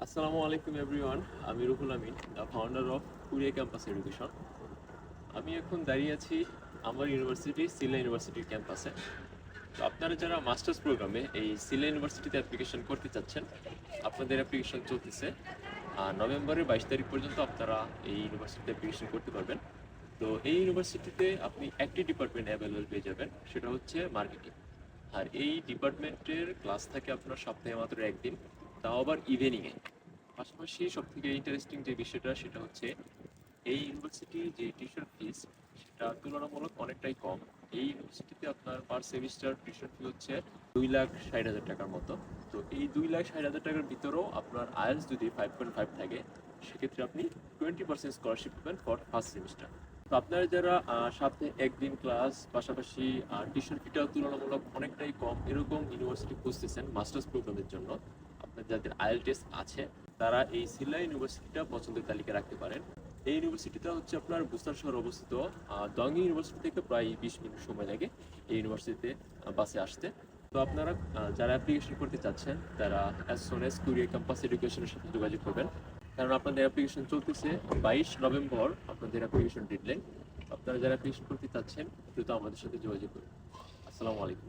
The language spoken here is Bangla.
আসসালামু আলাইকুম এভরিওয়ান। আমি Ruhul Amin, the founder of কুরিয়া ক্যাম্পাস এডুকেশন। আমি এখন দাঁড়িয়ে আছি আমার ইউনিভার্সিটি সিলেট ইউনিভার্সিটির ক্যাম্পাসে। তো আপনারা যারা মাস্টার্স প্রোগ্রামে এই সিলেট ইউনিভার্সিটিতে অ্যাপ্লিকেশন করতে চাচ্ছেন, আপনাদের অ্যাপ্লিকেশন চলতেছে। নভেম্বরের 22 তারিখ পর্যন্ত আপনারা এই ইউনিভার্সিটিতে অ্যাপ্লিকেশন করতে পারবেন। তো এই ইউনিভার্সিটিতে আপনি একটি ডিপার্টমেন্ট অ্যাভেলেবল পেয়ে যাবেন, সেটা হচ্ছে মার্কেটিং। আর এই ডিপার্টমেন্টের ক্লাস থাকে আপনার সপ্তাহে মাত্র একদিন, তাও আবার ইভিনিংয়ে। পাশাপাশি সব থেকে ইন্টারেস্টিং যে বিষয়টা সেটা হচ্ছে এই ইউনিভার্সিটির যে টিউশন ফিস সেটা তুলনামূলক অনেকটাই কম। এই ইউনিভার্সিটিতে আপনার পার সেমিস্টার টিউশন ফি হচ্ছে 2,60,000 টাকার মতো। তো এই 2,60,000 টাকার ভিতরেও আপনার আইএলটিএস যদি 5.5 থাকে, সেক্ষেত্রে আপনি 20% স্কলারশিপ পাবেন ফর ফার্স্ট সেমিস্টার। তো আপনারা যারা সাথে একদিন ক্লাস পাশাপাশি টিউশন ফিটাও তুলনামূলক অনেকটাই কম এরকম ইউনিভার্সিটি খুঁজতেছেন মাস্টার্স প্রোগ্রামের জন্য, আপনার যাদের আইএলটিএস আছে তারা এই সিলা ইউনিভার্সিটিটা পছন্দের তালিকা রাখতে পারেন। এই ইউনিভার্সিটিটা হচ্ছে আপনার বুস্তার শহর অবস্থিত। দঙ্গি ইউনিভার্সিটি থেকে প্রায় 20 মিনিট সময় লাগে এই ইউনিভার্সিটিতে বাসে আসতে। তো আপনারা যারা অ্যাপ্লিকেশন করতে চাচ্ছেন তারা as soon as courier campus এডুকেশনের সাথে যোগাযোগ করবেন, কারণ আপনাদের অ্যাপ্লিকেশন চলতেছে 22 নভেম্বর আপনাদের অ্যাপ্লিকেশন ডেডলাইন। আপনারা যারা অ্যাপ্লিকেশন করতে চাচ্ছেন দ্রুত আমাদের সাথে যোগাযোগ করুন। আসসালামু আলাইকুম।